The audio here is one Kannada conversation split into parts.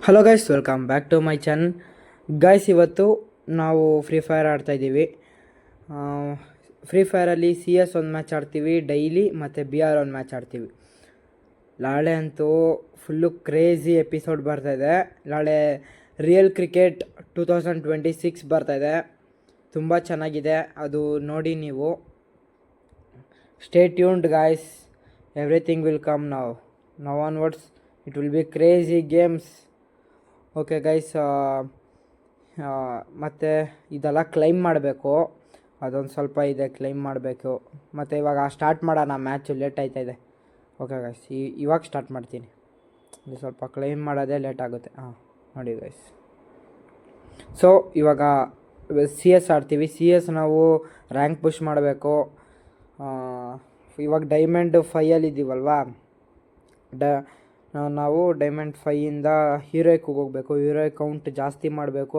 Hello guys, welcome back to my channel. Guys, ಇವತ್ತು ನಾವು ಫ್ರೀ ಫೈರ್ ಆಡ್ತಾಯಿದ್ದೀವಿ. ಫ್ರೀ ಫೈರಲ್ಲಿ CS ಒಂದು ಮ್ಯಾಚ್ ಆಡ್ತೀವಿ ಡೈಲಿ, ಮತ್ತು BR ಒಂದು ಮ್ಯಾಚ್ ಆಡ್ತೀವಿ. ನಾಳೆ ಅಂತೂ ಫುಲ್ಲು ಕ್ರೇಜಿ ಎಪಿಸೋಡ್ ಬರ್ತಾಯಿದೆ. ನಾಳೆ ರಿಯಲ್ ಕ್ರಿಕೆಟ್ 2026 ಬರ್ತಾಯಿದೆ. ತುಂಬ ಚೆನ್ನಾಗಿದೆ, ಅದು ನೋಡಿ ನೀವು. Stay tuned guys, everything will come now onwards. It will be crazy games. Okay guys, ಮತ್ತು ಇದೆಲ್ಲ ಕ್ಲೈಮ್ ಮಾಡಬೇಕು. ಅದೊಂದು ಸ್ವಲ್ಪ ಇದೆ, ಕ್ಲೈಮ್ ಮಾಡಬೇಕು. ಮತ್ತು ಇವಾಗ ಸ್ಟಾರ್ಟ್ ಮಾಡೋಣ. ಮ್ಯಾಚು ಲೇಟ್ ಆಯ್ತಾಯಿದೆ. ಓಕೆ ಗೈಸ್, ಇವಾಗ ಸ್ಟಾರ್ಟ್ ಮಾಡ್ತೀನಿ. ಇದು ಸ್ವಲ್ಪ ಕ್ಲೈಮ್ ಮಾಡೋದೇ ಲೇಟ್ ಆಗುತ್ತೆ. ನೋಡಿ ಗೈಸ್. ಸೊ ಇವಾಗ CS ಆಡ್ತೀವಿ. CS ನಾವು ರ್ಯಾಂಕ್ ಪುಷ್ ಮಾಡಬೇಕು. ಇವಾಗ ಡೈಮಂಡ್ 5 ಇದ್ದೀವಲ್ವಾ. ನಾವು ಡೈಮಂಡ್ 5ಇಂದ ಹೀರೋಯ್ಗೆ ಹೋಗಬೇಕು. ಹೀರೋಯ್ ಕೌಂಟ್ ಜಾಸ್ತಿ ಮಾಡಬೇಕು.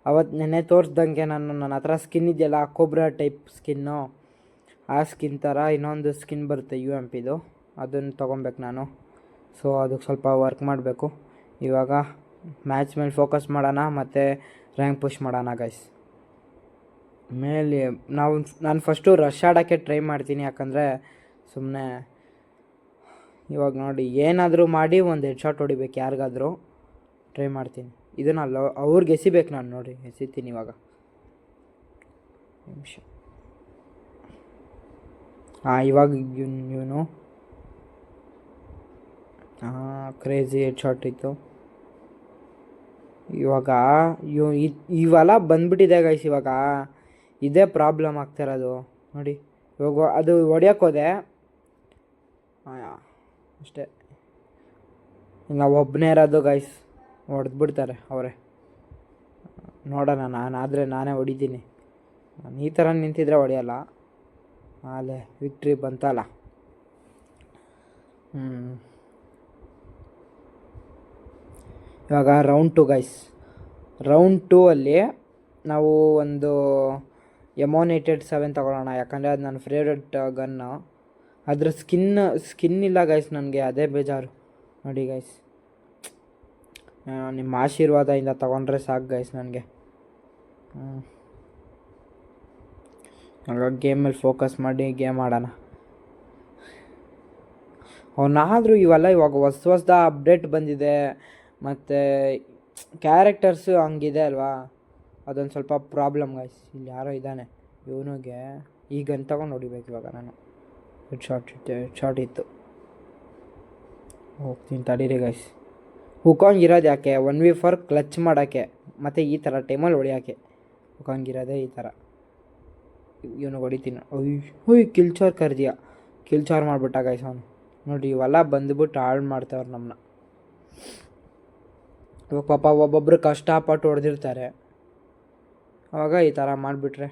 ಅವತ್ತು ನೆನ್ನೆ ತೋರಿಸ್ದಂಗೆ ನನ್ನ ಹತ್ರ ಸ್ಕಿನ್ ಇದೆಯಲ್ಲ, ಕೊಬ್ರಾ ಟೈಪ್ ಸ್ಕಿನ್ನು, ಆ ಸ್ಕಿನ್ ಥರ ಇನ್ನೊಂದು ಸ್ಕಿನ್ ಬರುತ್ತೆ UMPದು, ಅದನ್ನು ತೊಗೊಬೇಕು ನಾನು. ಸೊ ಅದಕ್ಕೆ ಸ್ವಲ್ಪ ವರ್ಕ್ ಮಾಡಬೇಕು. ಇವಾಗ ಮ್ಯಾಚ್ ಮೇಲೆ ಫೋಕಸ್ ಮಾಡೋಣ, ಮತ್ತು ರ್ಯಾಂಕ್ ಪುಷ್ ಮಾಡೋಣ ಗೈಸ್. ನಾನು ಫಸ್ಟು ರಶ್ ಆಡೋಕ್ಕೆ ಟ್ರೈ ಮಾಡ್ತೀನಿ. ಯಾಕಂದರೆ ಸುಮ್ಮನೆ ಇವಾಗ ನೋಡಿ, ಏನಾದರೂ ಮಾಡಿ ಒಂದು ಹೆಡ್ ಶಾಟ್ ಹೊಡಿಬೇಕು. ಯಾರಿಗಾದರೂ ಟ್ರೈ ಮಾಡ್ತೀನಿ. ಇದನ್ನಲ್ಲ ಅವ್ರಿಗೆ ಎಸಿಬೇಕು ನಾನು. ನೋಡಿ ಎಸಿತೀನಿ ಇವಾಗ. ನಿಮಿಷ. ಇವಾಗ ಇವನು ಕ್ರೇಜಿ ಹೆಡ್ ಶಾಟ್ ಇತ್ತು. ಇವಾಗ ಇವೆಲ್ಲ ಬಂದ್ಬಿಟ್ಟಿದೆ ಗೈಸ್. ಇವಾಗ ಇದೇ ಪ್ರಾಬ್ಲಮ್ ಆಗ್ತಿರೋದು ನೋಡಿ. ಇವಾಗ ಅದು ಹೊಡ್ಯೋಕ್ಕೋದೆ ಅಷ್ಟೇ. ನಾವು ಒಬ್ಬನೇ ಇರೋದು ಗೈಸ್, ಹೊಡೆದ್ಬಿಡ್ತಾರೆ ಅವರೇ. ನೋಡೋಣ, ನಾನೇ ಹೊಡಿತೀನಿ. ನಾನು ಈ ಥರ ನಿಂತಿದ್ರೆ ಹೊಡೆಯಲ್ಲ. ಅಲ್ಲೇ ವಿಕ್ಟ್ರಿ ಬಂತಲ್ಲ. ಇವಾಗ ರೌಂಡ್ 2 ಗೈಸ್. ರೌಂಡ್ 2 ಅಲ್ಲಿ ನಾವು ಒಂದು M187 ತಗೊಳ್ಳೋಣ. ಯಾಕಂದರೆ ಅದು ನನ್ನ ಫೇವ್ರೆಟ್ ಗನ್ನು. ಅದ್ರ ಸ್ಕಿನ್ ಇಲ್ಲ ಗೈಸ್ ನನಗೆ, ಅದೇ ಬೇಜಾರು. ನೋಡಿ ಗೈಸ್, ನಿಮ್ಮ ಆಶೀರ್ವಾದದಿಂದ ತೊಗೊಂಡ್ರೆ ಸಾಕು ಗೈಸ್ ನನಗೆ. ಇವಾಗ ಗೇಮಲ್ಲಿ ಫೋಕಸ್ ಮಾಡಿ ಗೇಮ್ ಆಡೋಣ. ಅವನಾದರೂ ಇವಾಗ ಹೊಸ್ದ ಅಪ್ಡೇಟ್ ಬಂದಿದೆ, ಮತ್ತು ಕ್ಯಾರೆಕ್ಟರ್ಸು ಹಂಗಿದೆ ಅಲ್ವಾ. ಅದೊಂದು ಸ್ವಲ್ಪ ಪ್ರಾಬ್ಲಮ್ ಗೈಸ್. ಇಲ್ಲಿ ಯಾರೋ ಇದ್ದಾನೆ, ಇವನಿಗೆ ಈ ಗನ್ ತೊಗೊಂಡು ಹೊಡಿಬೇಕು ಇವಾಗ ನಾನು. ಹೆಡ್ ಶಾಟ್ ಇತ್ತು. ಹೋಗ್ತೀನಿ ತಡೀರಿ ಗೈಸ್. ಹುಕಾಂಗಿರೋದು ಯಾಕೆ? 1v4 ಕ್ಲಚ್ ಮಾಡೋಕ್ಕೆ, ಮತ್ತು ಈ ಥರ ಟೈಮಲ್ಲಿ ಹೊಡಿಯೋಕ್ಕೆ ಹುಕಾಂಗಿರೋದೇ ಈ ಥರ. ಇವನು ಹೊಡಿತೀನಿ. ಓಯ್ ಕಿಲ್ಚಾರ್ ಮಾಡಿಬಿಟ್ಟ ಗೈಸ್ ಅವನು. ನೋಡಿ, ಇವೆಲ್ಲ ಬಂದುಬಿಟ್ಟು ಹಾಳು ಮಾಡ್ತಾವ್ರು ನಮ್ಮನ್ನ. ಇವಾಗ ಪಾಪ ಒಬ್ಬೊಬ್ಬರು ಕಷ್ಟಪಟ್ಟು ಹೊಡೆದಿರ್ತಾರೆ. ಆವಾಗ ಈ ಥರ ಮಾಡಿಬಿಟ್ರೆ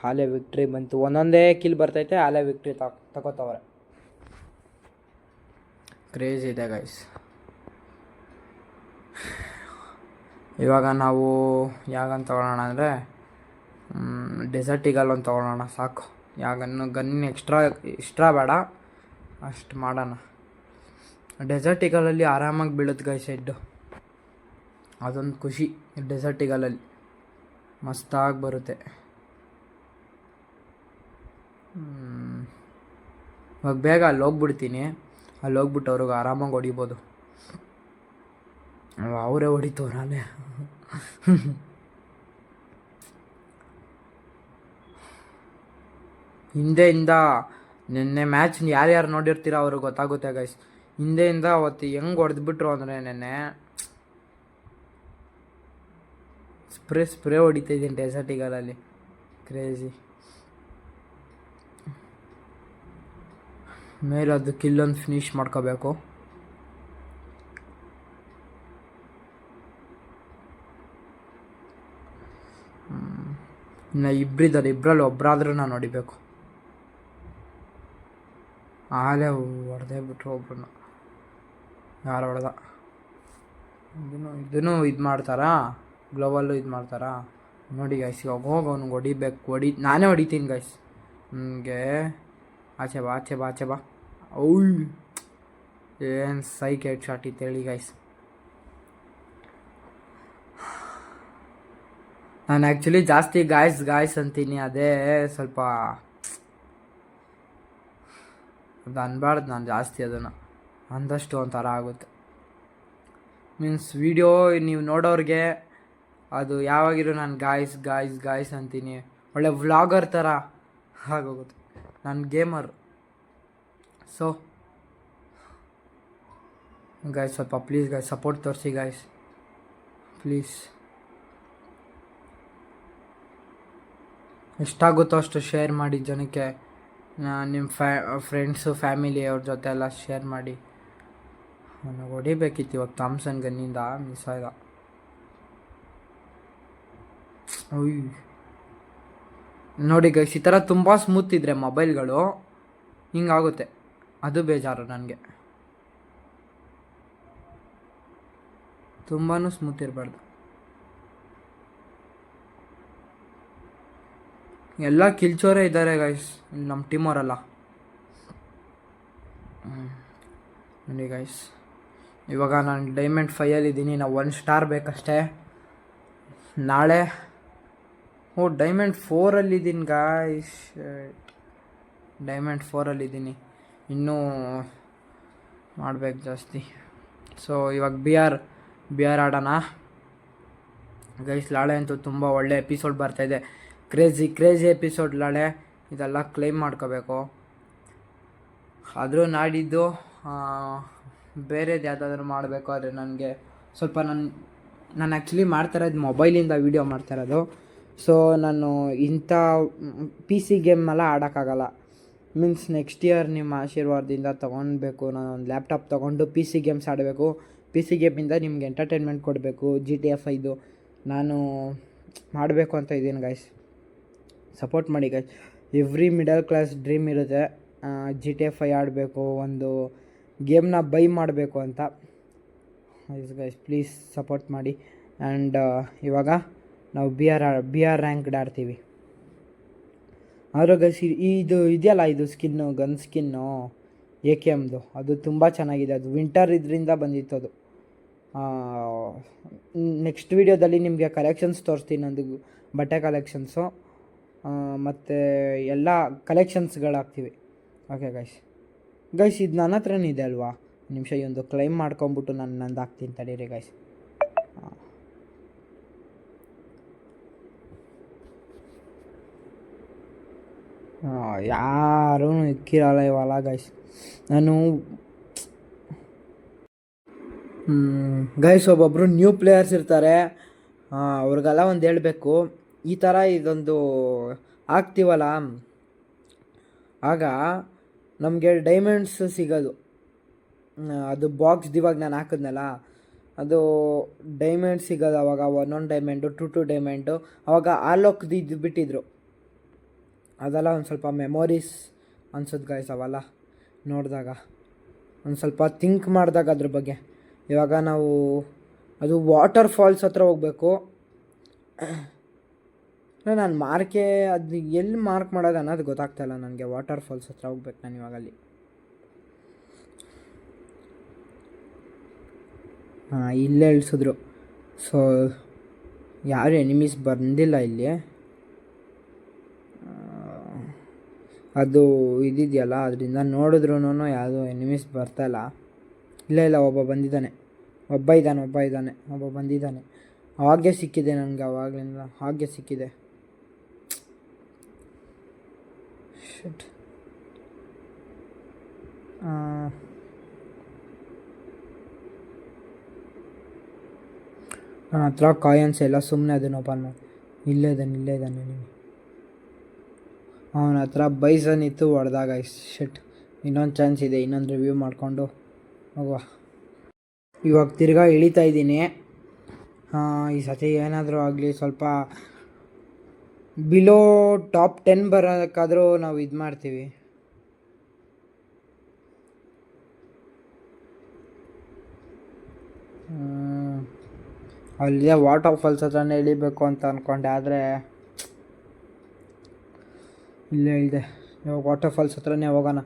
ಹಾಲೇ ವಿಕ್ಟ್ರಿ ಬಂತು. ಒಂದೊಂದೇ ಕಿಲ್ ಬರ್ತೈತೆ, ಹಾಲೇ ವಿಕ್ಟ್ರಿ ತಗೋತವ್ರೆ. ಕ್ರೇಜ್ ಇದೆ ಗೈಸ್. ಇವಾಗ ನಾವು ಯಾಗನ್ನು ತೊಗೊಳ್ಳೋಣ ಅಂದರೆ ಡೆಸರ್ಟ್ ಈಗಲ್ ಒಂದು ತೊಗೊಳ್ಳೋಣ ಸಾಕು. ಗನ್ ಎಕ್ಸ್ಟ್ರಾ ಬೇಡ, ಅಷ್ಟು ಮಾಡೋಣ. ಡೆಸರ್ಟ್ ಈಗಲಲ್ಲಿ ಆರಾಮಾಗಿ ಬೀಳುತ್ತೆ ಗೈಸ್ ಹೆಡ್ಡು. ಅದೊಂದು ಖುಷಿ. ಡೆಸರ್ಟ್ ಈಗಲಲ್ಲಿ ಮಸ್ತಾಗಿ ಬರುತ್ತೆ. ಇವಾಗ ಬೇಗ ಅಲ್ಲಿ ಹೋಗ್ಬಿಡ್ತೀನಿ. ಅಲ್ಲಿ ಹೋಗ್ಬಿಟ್ಟು ಅವ್ರಿಗೆ ಆರಾಮಾಗಿ ಹೊಡಿಬೋದು. ಅವರೇ ಹೊಡಿತವ್ರಾಲೆ. ಹಿಂದೆಯಿಂದ ನೆನ್ನೆ ಮ್ಯಾಚ್ ಯಾರ್ಯಾರು ನೋಡಿರ್ತೀರ ಅವ್ರಿಗೆ ಗೊತ್ತಾಗುತ್ತೆ ಗೈಸ್. ಹಿಂದೆಯಿಂದ ಅವತ್ತು ಹೆಂಗೆ ಹೊಡೆದ್ಬಿಟ್ರು ಅಂದರೆ, ನೆನ್ನೆ ಸ್ಪ್ರೇ ಹೊಡಿತಾಯಿದ್ದೀನಿ ಡೆಸರ್ಟ್ ಈಗಲಲ್ಲಿ. ಕ್ರೇಜಿ. ಮೇಲೆ ಅದು ಕಿಲ್ಲೊಂದು ಫಿನಿಷ್ ಮಾಡ್ಕೋಬೇಕು. ಇನ್ನು ಇಬ್ಬರಿದ್ದಾರೆ, ಇಬ್ಬರಲ್ಲಿ ಒಬ್ಬರಾದ್ರೂ ನಾನು ಹೊಡಿಬೇಕು. ಆಲೇ ಹೊಡೆದೇ ಬಿಟ್ರು ಒಬ್ಬರನ್ನ. ಯಾರು ಹೊಡೆದ? ಇದನ್ನು ಇದು ಮಾಡ್ತಾರಾ, ಗ್ಲೋವಲ್ಲು ಇದು ಮಾಡ್ತಾರಾ ನೋಡಿ ಗೈಸ್. ಇವಾಗ ಹೋಗಿ ಅವ್ನಿಗೆ ಹೊಡಿಬೇಕು. ನಾನೇ ಹೊಡಿತೀನಿ ಗೈಸ್. ನನಗೆ ಆಚೆ ಬಾ. ಏನು ಸೈಕ್ ಹೆಡ್ ಶಾಟ್ ಇತ್ತು ಹೇಳಿ ಗೈಸ್. ನಾನು ಆ್ಯಕ್ಚುಲಿ ಜಾಸ್ತಿ ಗಾಯ್ಸ್ ಅಂತೀನಿ, ಅದೇ ಸ್ವಲ್ಪ ಅದು ಅನ್ಬಾರ್ದು ನಾನು ಜಾಸ್ತಿ ಅದನ್ನು ಅಂದಷ್ಟು ಒಂಥರ ಆಗುತ್ತೆ. ಮೀನ್ಸ್ ವಿಡಿಯೋ ನೀವು ನೋಡೋರಿಗೆ ಅದು ಯಾವಾಗಿರೋ ನಾನು ಗಾಯ್ಸ್ ಅಂತೀನಿ, ಒಳ್ಳೆ ವ್ಲಾಗರ್ ಥರ ಆಗೋಗುತ್ತೆ. ನಾನು ಗೇಮರ್. ಸೊ ಗಾಯ್ಸ್ ಸ್ವಲ್ಪ ಪ್ಲೀಸ್ ಗಾಯ್ಸ್ ಸಪೋರ್ಟ್ ತೋರಿಸಿ ಗಾಯ್ಸ್ ಪ್ಲೀಸ್. ಎಷ್ಟಾಗುತ್ತೋ ಅಷ್ಟು ಶೇರ್ ಮಾಡಿ ಜನಕ್ಕೆ. ನಿಮ್ಮ ಫ್ರೆಂಡ್ಸು ಫ್ಯಾಮಿಲಿ ಅವ್ರ ಜೊತೆ ಎಲ್ಲ ಶೇರ್ ಮಾಡಿ. ನನಗೆ ಹೊಡಿಬೇಕಿತ್ತು ಇವಾಗ ಥಾಮ್ಸನ್ ಗನ್ನಿಂದ, ಮಿಸ್ ಆಯ್ದ. ಅಯ್ಯ ನೋಡಿ ಗೈಸ್, ಈ ಥರ ತುಂಬ ಸ್ಮೂತ್ ಇದ್ದರೆ ಮೊಬೈಲ್ಗಳು ಹಿಂಗಾಗುತ್ತೆ, ಅದು ಬೇಜಾರು ನನಗೆ. ತುಂಬಾ ಸ್ಮೂತ್ ಇರಬಾರ್ದು. ಎಲ್ಲ ಕಿಲ್ಚೋರೇ ಇದ್ದಾರೆ ಗೈಸ್ ನಮ್ಮ ಟೀಮವರೆಲ್ಲ. ನೋಡಿ ಗೈಸ್, ಇವಾಗ ನಾನು ಡೈಮಂಡ್ 5 ನಾವು 1 ಸ್ಟಾರ್ ಬೇಕಷ್ಟೇ. ನಾಳೆ ಡೈಮಂಡ್ 4 ಗಾಯ್ಸ್, ಡೈಮಂಡ್ 4 ಇನ್ನೂ ಮಾಡಬೇಕು ಜಾಸ್ತಿ. ಸೊ ಇವಾಗ ಬಿ ಆರ್ ಆಡೋಣ ಗೈಸ್. ನಾಳೆ ಅಂತೂ ತುಂಬ ಒಳ್ಳೆ ಎಪಿಸೋಡ್ ಬರ್ತಾಯಿದೆ, ಕ್ರೇಜಿ ಎಪಿಸೋಡ್ ನಾಳೆ. ಇದೆಲ್ಲ ಕ್ಲೈಮ್ ಮಾಡ್ಕೋಬೇಕು. ಆದರೂ ನಾಡಿದ್ದು ಬೇರೆದು ಯಾವುದಾದ್ರೂ ಮಾಡಬೇಕು. ಆದರೆ ನನಗೆ ಸ್ವಲ್ಪ ನಾನು ಆ್ಯಕ್ಚುಲಿ ಮಾಡ್ತಾಯಿರೋದು ಮೊಬೈಲಿಂದ ವೀಡಿಯೋ ಮಾಡ್ತಾಯಿರೋದು. ಸೊ ನಾನು ಇಂಥ ಪಿ ಸಿ ಗೇಮೆಲ್ಲ ಆಡೋಕ್ಕಾಗಲ್ಲ. ಮೀನ್ಸ್ ನೆಕ್ಸ್ಟ್ ಇಯರ್ ನಿಮ್ಮ ಆಶೀರ್ವಾದದಿಂದ ತೊಗೊಳ್ಬೇಕು. ನಾನು ಒಂದು ಲ್ಯಾಪ್ಟಾಪ್ ತೊಗೊಂಡು ಪಿ ಸಿ ಗೇಮ್ಸ್ ಆಡಬೇಕು. ಪಿ ಸಿ ಗೇಮಿಂದ ನಿಮ್ಗೆ ಎಂಟರ್ಟೈನ್ಮೆಂಟ್ ಕೊಡಬೇಕು. GTA 5 ನಾನು ಮಾಡಬೇಕು ಅಂತ ಇದ್ದೀನಿ ಗೈಸ್. ಸಪೋರ್ಟ್ ಮಾಡಿ guys. Every middle class dream ಇರುತ್ತೆ, GTA 5 ಆಡಬೇಕು, ಒಂದು ಗೇಮ್ನ ಬೈ ಮಾಡಬೇಕು ಅಂತ. ಗೈಸ್ ಪ್ಲೀಸ್ ಸಪೋರ್ಟ್ ಮಾಡಿ. ಆ್ಯಂಡ್ ಇವಾಗ ನಾವು ಬಿ ಆರ್ ರ್ಯಾಂಕ್ಡ್ ಆಡ್ತೀವಿ. ಆದರೂ ಗೈಸ್ ಇದು ಇದೆಯಲ್ಲ, ಇದು ಸ್ಕಿನ್ನು, ಗನ್ ಸ್ಕಿನ್ನು AKMದು, ಅದು ತುಂಬ ಚೆನ್ನಾಗಿದೆ. ಅದು ವಿಂಟರ್ ಇದರಿಂದ ಬಂದಿತ್ತು. ಅದು ನೆಕ್ಸ್ಟ್ ವೀಡಿಯೋದಲ್ಲಿ ನಿಮಗೆ ಕಲೆಕ್ಷನ್ಸ್ ತೋರಿಸ್ತೀನಿ, ನಂದು ಬಟ್ಟೆ ಕಲೆಕ್ಷನ್ಸು ಮತ್ತು ಎಲ್ಲ ಕಲೆಕ್ಷನ್ಸ್ಗಳಾಗ್ತೀವಿ. ಓಕೆ ಗೈಸ್ ಇದು ನನ್ನ ಹತ್ರನೇ ಇದೆ ಅಲ್ವಾ, ನಿಮಿಷ ಈ ಒಂದು ಕ್ಲೈಮ್ ಮಾಡ್ಕೊಂಬಿಟ್ಟು ನಾನು ನಂದು ಹಾಕ್ತೀನಿ ತಡೀರಿ ಗೈಸ್. ಯಾರೂ ಇಕ್ಕಿರಲ್ಲ ಇವಾಗ ಗೈಸ್. ನಾನು ಗೈಸ್ ಒಬ್ಬೊಬ್ಬರು ನ್ಯೂ ಪ್ಲೇಯರ್ಸ್ ಇರ್ತಾರೆ, ಅವ್ರಿಗೆಲ್ಲ ಒಂದು ಹೇಳಬೇಕು, ಈ ಥರ ಇದೊಂದು ಹಾಕ್ತೀವಲ್ಲ ಆಗ ನಮಗೆ ಡೈಮಂಡ್ಸ್ ಸಿಗೋದು. ಅದು ಬಾಕ್ಸ್ದು ಇವಾಗ ನಾನು ಹಾಕಿದ್ನಲ್ಲ, ಅದು ಡೈಮಂಡ್ ಸಿಗೋದು ಅವಾಗ. 1 ಡೈಮಂಡು 2 ಡೈಮಂಡು ಅವಾಗ ಆಲೋಕ್ದು ಇದು ಬಿಟ್ಟಿದ್ರು. ಅದೆಲ್ಲ ಒಂದು ಸ್ವಲ್ಪ ಮೆಮೊರೀಸ್ ಅನ್ಸುತ್ತೆ ಗೈಸ್ ಅವೆಲ್ಲ ನೋಡಿದಾಗ, ಒಂದು ಸ್ವಲ್ಪ ಥಿಂಕ್ ಮಾಡಿದಾಗ ಅದ್ರ ಬಗ್ಗೆ. ಇವಾಗ ನಾವು ಅದು ವಾಟರ್ ಫಾಲ್ಸ್ ಹತ್ರ ಹೋಗಬೇಕು. ನಾನು ಅದು ಎಲ್ಲಿ ಮಾರ್ಕ್ ಮಾಡೋದು ಅನ್ನೋದು ಗೊತ್ತಾಗ್ತಾಯಿಲ್ಲ ನನಗೆ. ವಾಟರ್ ಫಾಲ್ಸ್ ಹತ್ರ ಹೋಗ್ಬೇಕು ನಾನು ಇವಾಗ. ಅಲ್ಲಿ ಇಲ್ಲೇ ಇಳಿಸಿದ್ರು. ಸೊ ಯಾರು ಎನಿಮೀಸ್ ಬಂದಿಲ್ಲ ಇಲ್ಲಿ. ಅದು ಇದಿದೆಯಲ್ಲ, ಅದರಿಂದ ನೋಡಿದ್ರೂ ಯಾವುದೋ ಎನಿಮೀಸ್ ಬರ್ತಾಯಿಲ್ಲ. ಇಲ್ಲ ಒಬ್ಬ ಬಂದಿದ್ದಾನೆ. ಒಬ್ಬ ಬಂದಿದ್ದಾನೆ. ಹಾಗೆ ಸಿಕ್ಕಿದೆ ನನಗೆ, ಆವಾಗಲಿಂದ ಹಾಗೆ ಸಿಕ್ಕಿದೆ. ಶಿಟ್. ನನ್ನ ಹತ್ರ ಕಾಯಿನ್ಸ್ ಎಲ್ಲ, ಸುಮ್ಮನೆ ಅದನ್ನು ಓಪನ್ ಮಾಡಿ. ಇಲ್ಲೇ ಇದ್ದಾನೆ ನೀವು. ಅವನ ಹತ್ರ ಬೈಸನ್ ಇತ್ತು, ಹೊಡೆದಾಗ ಶಿಟ್. ಇನ್ನೊಂದು ಚಾನ್ಸ್ ಇದೆ, ಇನ್ನೊಂದು ರಿವ್ಯೂ ಮಾಡಿಕೊಂಡು ಹೋಗುವ. ಇವಾಗ ತಿರ್ಗಾ ಇಳಿತಾ ಇದ್ದೀನಿ. ಈ ಸತಿ ಏನಾದರೂ ಆಗಲಿ, ಸ್ವಲ್ಪ ಬಿಲೋ ಟಾಪ್ 10 ಬರೋಕ್ಕಾದರೂ ನಾವು ಇದು ಮಾಡ್ತೀವಿ. ಅಲ್ಲಿಯೇ ವಾಟರ್ ಫಾಲ್ಸ್ ಹತ್ರನೇ ಇಳಿಬೇಕು ಅಂತ ಅಂದ್ಕೊಂಡೆ, ಆದರೆ ಇಲ್ಲೇ ಇಳಿದೆ. ಇವಾಗ ವಾಟರ್ ಫಾಲ್ಸ್ ಹತ್ರನೇ ಹೋಗೋಣ.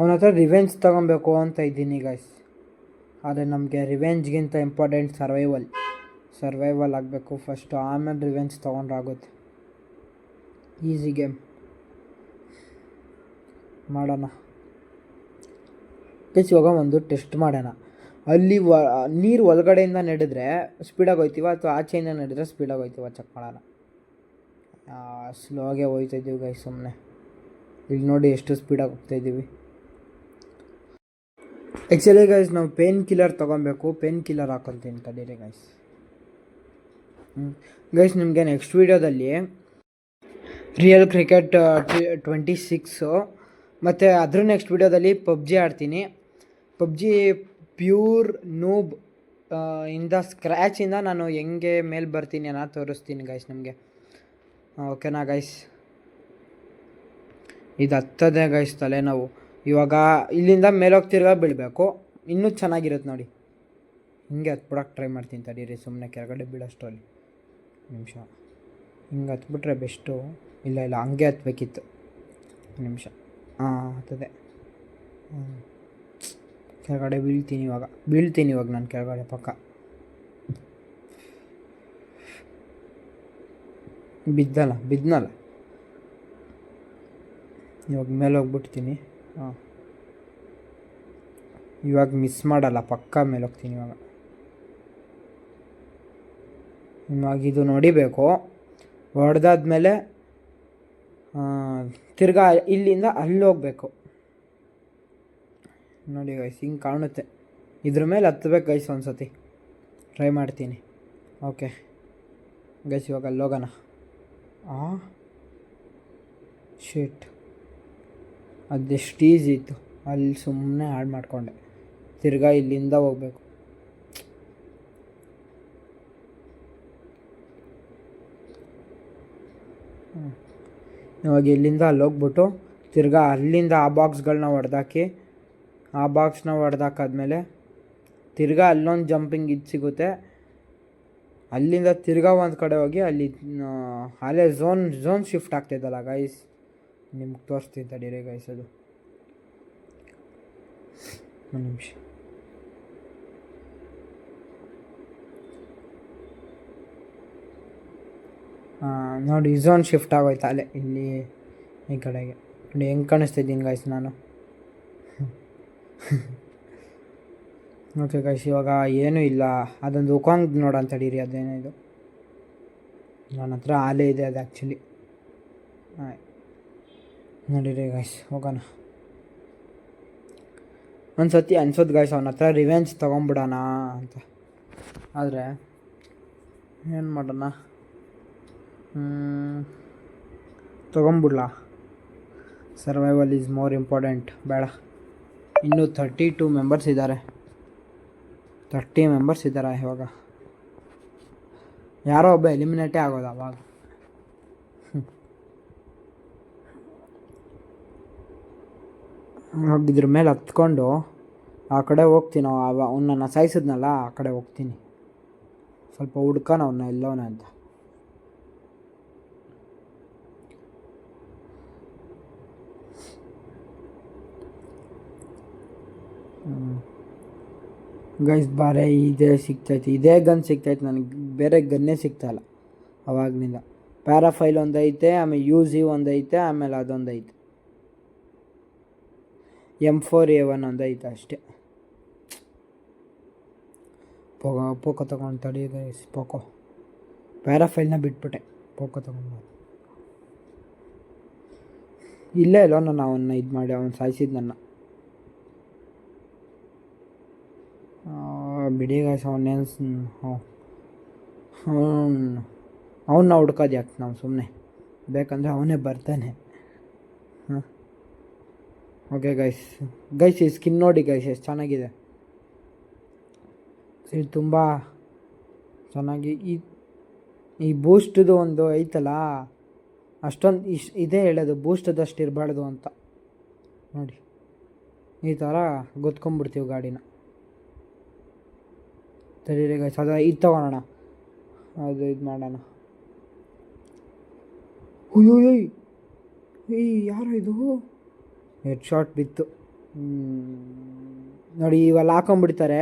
ಅವನ ಹತ್ರ ರಿವೆಂಜ್ ತೊಗೊಬೇಕು ಅಂತ ಇದ್ದೀನಿ ಗೈಸ್. ಆದರೆ ನಮಗೆ ರಿವೆಂಜ್ಗಿಂತ ಇಂಪಾರ್ಟೆಂಟ್ ಸರ್ವೈವಲ್ ಆಗಬೇಕು ಫಸ್ಟು, ಆಮೇಲೆ ರಿವೆಂಜ್ ತೊಗೊಂಡ್ರಾಗುತ್ತೆ. ಈಸಿ ಗೇಮ್ ಮಾಡೋಣ ಪ್ಲೀಸ್. ಇವಾಗ ಒಂದು ಟೆಸ್ಟ್ ಮಾಡೋಣ. ಅಲ್ಲಿ ನೀರು ಒಳಗಡೆಯಿಂದ ನಡೆದ್ರೆ ಸ್ಪೀಡಾಗಿ ಹೋಗ್ತೀವ ಅಥವಾ ಆಚೆಯಿಂದ ನಡೆದ್ರೆ ಸ್ಪೀಡಾಗಿ ಹೋಗ್ತೀವ ಚೆಕ್ ಮಾಡೋಣ. ಸ್ಲೋಗೆ ಹೋಗ್ತಾಯಿದ್ದೀವಿ ಗೈಸ್ ಸುಮ್ಮನೆ. ಇಲ್ಲಿ ನೋಡಿ ಎಷ್ಟು ಸ್ಪೀಡಾಗಿ ಹೋಗ್ತಾಯಿದ್ದೀವಿ. ಆ್ಯಕ್ಚುಲಿ ಗೈಸ್ ನಾವು ಪೇನ್ ಕಿಲ್ಲರ್ ತೊಗೊಬೇಕು. ಪೇನ್ ಕಿಲ್ಲರ್ ಹಾಕೊಳ್ತೀನಿ ತಡೀರಿ ಗೈಸ್. ಗೈಸ್ ನಿಮಗೆ ನೆಕ್ಸ್ಟ್ ವೀಡಿಯೋದಲ್ಲಿ ರಿಯಲ್ ಕ್ರಿಕೆಟ್ 26 ಮತ್ತು ಅದ್ರ ನೆಕ್ಸ್ಟ್ ವೀಡಿಯೋದಲ್ಲಿ ಪಬ್ಜಿ ಆಡ್ತೀನಿ. ಪಬ್ಜಿ ಪ್ಯೂರ್ ನೂಬ್ ಇಂದ ಸ್ಕ್ರ್ಯಾಚಿಂದ ನಾನು ಹೆಂಗೆ ಮೇಲೆ ಬರ್ತೀನಿ ಅನ್ನೋ ತೋರಿಸ್ತೀನಿ ಗೈಸ್ ನಿಮಗೆ. ಓಕೆನಾ ಗೈಸ್? ಇದು ಹತ್ತದೆ ಗೈಸ್ ತಲೆನೋವು. ಇವಾಗ ಇಲ್ಲಿಂದ ಮೇಲೋಗ್ತಿರುವಾಗ ಬೀಳಬೇಕು, ಇನ್ನೂ ಚೆನ್ನಾಗಿರುತ್ತೆ ನೋಡಿ. ಹಿಂಗೆ ಹತ್ಬಿಡೋಕೆ ಟ್ರೈ ಮಾಡ್ತೀನಿ ತಡೀರಿ, ಸುಮ್ಮನೆ ಕೆಳಗಡೆ ಬೀಳೋಷ್ಟರಲ್ಲಿ ನಿಮಿಷ. ಹಿಂಗೆ ಹತ್ಬಿಟ್ರೆ ಬೆಸ್ಟು. ಇಲ್ಲ ಹಂಗೆ ಹತ್ಬೇಕಿತ್ತು. ನಿಮಿಷ. ಹತ್ತದೆ. ಕೆಳಗಡೆ ಬೀಳ್ತೀನಿ ಇವಾಗ ನಾನು ಕೆಳಗಡೆ ಪಕ್ಕ ಬಿದ್ನಲ್ಲ. ಇವಾಗ ಮೇಲೆ ಹೋಗ್ಬಿಡ್ತೀನಿ. ಇವಾಗ ಮಿಸ್ ಮಾಡಲ್ಲ, ಪಕ್ಕ ಮೇಲೆ ಹೋಗ್ತೀನಿ ಇವಾಗ ಇದು ನೋಡಿಬೇಕು. ಹೊಡೆದಾದ್ಮೇಲೆ ತಿರ್ಗಾ ಇಲ್ಲಿಂದ ಅಲ್ಲಿ ಹೋಗ್ಬೇಕು ನೋಡಿ ಗೈಸ್. ಹಿಂಗೆ ಕಾಣುತ್ತೆ. ಇದ್ರ ಮೇಲೆ ಹತ್ಬೇಕು ಗೈಸ್. ಒಂದು ಸತಿ ಟ್ರೈ ಮಾಡ್ತೀನಿ. ಓಕೆ ಗೈಸ್ ಇವಾಗ ಅಲ್ಲಿ ಹೋಗೋಣ. ಶಿಟ್, ಅದೆಷ್ಟು ಈಸಿ ಇತ್ತು. ಅಲ್ಲಿ ಸುಮ್ಮನೆ ಹಾಳು ಮಾಡಿಕೊಂಡೆ. ತಿರ್ಗಾ ಇಲ್ಲಿಂದ ಹೋಗ್ಬೇಕು. ಇವಾಗ ಇಲ್ಲಿಂದ ಅಲ್ಲಿ ಹೋಗ್ಬಿಟ್ಟು ತಿರ್ಗಾ ಅಲ್ಲಿಂದ ಆ ಬಾಕ್ಸ್ಗಳನ್ನ ಹೊಡೆದಾಕಿ, ಆ ಬಾಕ್ಸ್ನ ಹೊಡೆದಾಕಾದ್ಮೇಲೆ ತಿರ್ಗಾ ಅಲ್ಲೊಂದು ಜಂಪಿಂಗ್ ಇದು ಸಿಗುತ್ತೆ. ಅಲ್ಲಿಂದ ತಿರ್ಗಾ ಒಂದು ಕಡೆ ಹೋಗಿ ಅಲ್ಲಿ ಅಲ್ಲೇ ಝೋನ್ ಶಿಫ್ಟ್ ಆಗ್ತಾಯಿದ್ದಲ್ಲ ಗೈಸ್, ನಿಮ್ಗೆ ತೋರಿಸ್ತೀನಿ ತಡೀರಿ ಗೈಸ್. ಅದು ಒಂದು ನಿಮಿಷ. ನೋಡಿ ಝೋನ್ ಶಿಫ್ಟ್ ಆಗೋಯ್ತು ಅಲ್ಲೇ ಇಲ್ಲಿ ಈ ಕಡೆಗೆ. ನೋಡಿ ಹೆಂಗೆ ಕಾಣಿಸ್ತಿದ್ದೀನಿ ಗೈಸ್ ನಾನು. ಓಕೆ ಗೈಸ್ ಇವಾಗ ಏನೂ ಇಲ್ಲ. ಅದೊಂದು ಉಕಾಂಗ್ ನೋಡೋಣ ತಡೀರಿ. ಅದೇನೋ ಇದು ನನ್ನ ಹತ್ರ ಆಲೇ ಇದೆ ಅದು ಆ್ಯಕ್ಚುಲಿ. ನೋಡಿರಿ ಗೈಸ್ ಹೋಗೋಣ. ಒಂದು ಸತಿ ಅನ್ಸೋದು ಗೈಸ್ ಅವನ ಹತ್ರ ರಿವೆಂಜ್ ತೊಗೊಂಬಿಡೋಣ ಅಂತ. ಆದರೆ ಏನು ಮಾಡೋಣ, ತೊಗೊಂಬಿಡ್ಲಾ? Survival is more important. ಬೇಡ, ಇನ್ನೂ 32 ಮೆಂಬರ್ಸ್ ಇದ್ದಾರೆ. 30 ಮೆಂಬರ್ಸ್ ಇದ್ದಾರೆ. ಇವಾಗ ಯಾರೋ ಒಬ್ಬ ಎಲಿಮಿನೇಟೇ ಆಗೋದು ಅವಾಗ. ಇದ್ರ ಮೇಲೆ ಹತ್ಕೊಂಡು ಆ ಕಡೆ ಹೋಗ್ತೀನಿ. ಅವನನ್ನು ಸಾಯಿಸಿದ್ನಲ್ಲ, ಆ ಕಡೆ ಹೋಗ್ತೀನಿ. ಸ್ವಲ್ಪ ಹುಡ್ಕೋಣ ಅವನ್ನ ಎಲ್ಲವನ ಅಂತ. ಗೈಸ್ ಬಾರೆ ಇದೇ ಸಿಗ್ತೈತೆ, ಇದೇ ಗನ್ ಸಿಗ್ತೈತೆ ನನಗೆ. ಬೇರೆ ಗನ್ನೇ ಸಿಗ್ತಾಯಿಲ್ಲ ಅವಾಗಲಿಂದ. ಪ್ಯಾರಾಫೈಲ್ ಒಂದೈತೆ, ಆಮೇಲೆ UZ ಒಂದೈತೆ, ಆಮೇಲೆ ಅದೊಂದೈತೆ M4A1 ಒಂದೈತೆ ಅಷ್ಟೇ. ಪೋಕೋ ತೊಗೊಂಡು ತಡಿ ಗೈಸ್. ಪೋಕೋ ಪ್ಯಾರಾಫೈಲ್ನ ಬಿಟ್ಬಿಟ್ಟೆ, ಪೋಕೋ ತೊಗೊಂಡು. ಇಲ್ಲೇ ಇಲ್ಲೋ ನಾನು ಅವನ್ನ ಇದು ಮಾಡಿ ಅವನು ಸಾಯಿಸಿದ್ದು ನನ್ನ. ಬಿಡಿ ಗೈಸ್, ಅವನ್ನೇನು ಅವನ್ನ ಹುಡ್ಕೋದು ಯಾಕೆ ನಾವು ಸುಮ್ಮನೆ. ಬೇಕಂದರೆ ಅವನೇ ಬರ್ತಾನೆ. ಓಕೆ ಗೈಸ್ ಈ ಸ್ಕಿನ್ ನೋಡಿ ಗೈಸ್ ಎಷ್ಟು ಚೆನ್ನಾಗಿದೆ. ಇದು ತುಂಬ ಚೆನ್ನಾಗಿ. ಈ ಬೂಸ್ಟ್ದು ಒಂದು ಐತಲ್ಲ, ಅಷ್ಟೊಂದು ಇದೇ ಹೇಳೋದು, ಬೂಸ್ಟದಷ್ಟು ಇರಬಾರ್ದು ಅಂತ. ನೋಡಿ ಈ ಥರ ಗೊತ್ಕೊಂಡ್ಬಿಡ್ತೀವಿ ಗಾಡಿನ. ತಡೀರಿ ಗೈಸ್, ಅದು ಇದು ತೊಗೊಳೋಣ, ಅದು ಇದು ಮಾಡೋಣ. ಅಯ್ಯೋ ಯಾರು ಇದು? ಹೆಡ್ ಶಾಟ್ ಬಿತ್ತು. ನೋಡಿ ಇವೆಲ್ಲ ಹಾಕೊಂಡ್ಬಿಡ್ತಾರೆ,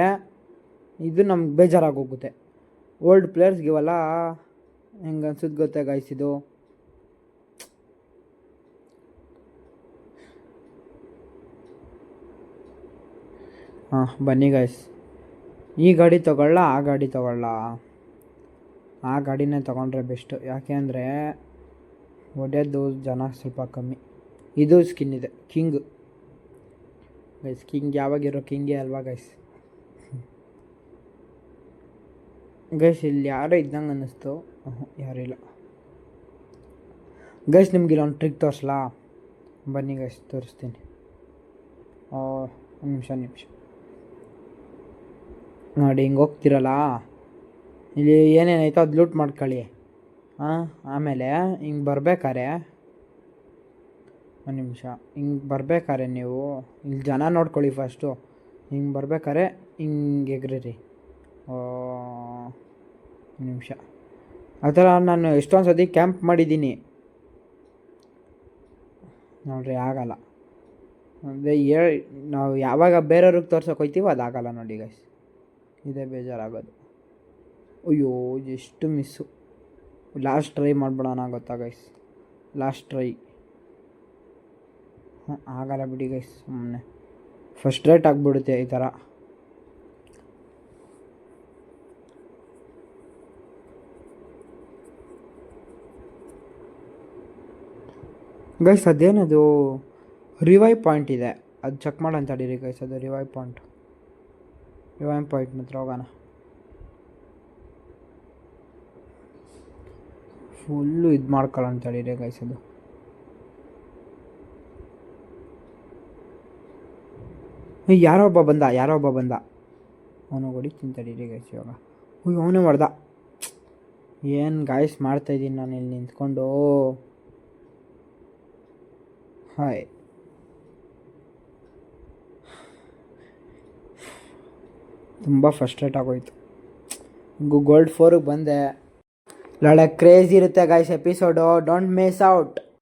ಇದು ನಮ್ಗೆ ಬೇಜಾರಾಗೋಗುತ್ತೆ. ಓಲ್ಡ್ ಪ್ಲೇಯರ್ಸ್ಗೆ ಇವೆಲ್ಲ ಹೆಂಗೆ ಅನ್ಸುತ್ತೆ ಗೊತ್ತಾ ಗೈಸ್ ಇದು. ಹಾಂ ಬನ್ನಿ ಗೈಸ್, ಈ ಗಾಡಿ ತೊಗೊಳ್ಳ ಆ ಗಾಡಿ ತೊಗೊಳ್ಳ? ಆ ಗಾಡಿನೇ ತೊಗೊಂಡ್ರೆ ಬೆಸ್ಟು, ಯಾಕೆ ಅಂದರೆ ಹೊಡೆಯೋದು ಜನ ಸ್ವಲ್ಪ ಕಮ್ಮಿ. ಇದು ಸ್ಕಿನ್ ಇದೆ ಕಿಂಗ್ ಗೈಸ್, ಕಿಂಗ್ ಯಾವಾಗಿರೋ ಕಿಂಗೇ ಅಲ್ವಾ ಗೈಸ್. ಗೈಸ್ ಇಲ್ಲಿ ಯಾರೋ ಇದ್ದಂಗೆ ಅನ್ನಿಸ್ತು, ಯಾರಿಲ್ಲ ಗೈಸ್. ನಿಮ್ಗೆ ಇಲ್ಲೊಂದು ಟ್ರಿಕ್ ತೋರಿಸ್ಲಾ? ಬನ್ನಿ ಗೈಸ್ ತೋರಿಸ್ತೀನಿ. ಒಂದು ನಿಮಿಷ ನೋಡಿ, ಹಿಂಗೆ ಹೋಗ್ತಿರಲ್ಲ, ಇಲ್ಲಿ ಏನೇನೈತೋ ಅದು ಲೂಟ್ ಮಾಡ್ಕೊಳ್ಳಿ. ಆಮೇಲೆ ಹಿಂಗೆ ಬರ್ಬೇಕಾರೆ, ಒಂದು ನಿಮಿಷ, ಹಿಂಗೆ ಬರ್ಬೇಕಾರೆ ನೀವು ಇಲ್ಲಿ ಜನ ನೋಡ್ಕೊಳ್ಳಿ ಫಸ್ಟು. ಹಿಂಗೆ ಬರ್ಬೇಕಾರೆ ಹಿಂಗೆ ಎಗ್ರಿರಿ. ಒಂದು ನಿಮಿಷ, ಆ ಥರ ನಾನು ಎಷ್ಟೊಂದು ಸತಿ ಕ್ಯಾಂಪ್ ಮಾಡಿದ್ದೀನಿ ನೋಡ್ರಿ, ಆಗಲ್ಲ. ಅದೇ ನಾವು ಯಾವಾಗ ಬೇರೆಯವ್ರಿಗೆ ತೋರ್ಸೋಕೆ ಹೋಗ್ತೀವೋ ಅದಾಗಲ್ಲ ನೋಡಿ ಗೈಸ್, ಇದೇ ಬೇಜಾರಾಗೋದು. ಅಯ್ಯೋ ಎಷ್ಟು ಮಿಸ್ಸು. ಲಾಸ್ಟ್ ಟ್ರೈ ಮಾಡ್ಬಿಡೋಣ ಗೊತ್ತಾ ಗೈಸ್, ಲಾಸ್ಟ್ ಟ್ರೈ. ಆಗಲ್ಲ ಬಿಡಿ ಗೈಸ್, ಸುಮ್ಮನೆ ಫಸ್ಟ್ರೇಟ್ ಆಗಿಬಿಡುತ್ತೆ ಈ ಥರ. ಗೈಸ್ ಅದೇನದು ರಿವೈವ್ ಪಾಯಿಂಟ್ ಇದೆ, ಅದು ಚೆಕ್ ಮಾಡೋಣ ತಡೀರಿ ಗೈಸ್. ಅದು ರಿವೈವ್ ಪಾಯಿಂಟ್ ಹತ್ರ ಹೋಗೋಣ. ಫುಲ್ಲು ಇದು ಮಾಡ್ಕೊಳ್ಳೋಣ ತಡೀರಿ ಗೈಸ್. ಅದು ಯಾರೋ ಒಬ್ಬ ಬಂದ, ಅವನು ಹೊಡಿತೀನಿ ತಡೀರಿ ಗೈಸ್ ಇವಾಗ. ಅವನೇ ಮಾಡ್ದ. ಏನು ಗಾಯ್ಸ್ ಮಾಡ್ತಾಯಿದ್ದೀನಿ ನಾನು ಇಲ್ಲಿ ನಿಂತ್ಕೊಂಡು. ಹಾಯ್, ತುಂಬ ಫ್ರಸ್ಟ್ರೇಟ್ ಆಗೋಯ್ತು. ಗೋಲ್ಡ್ 4ಗೆ ಬಂದೆ. ನಾಳೆ ಕ್ರೇಜಿ ಇರುತ್ತೆ guys episode, don't miss out.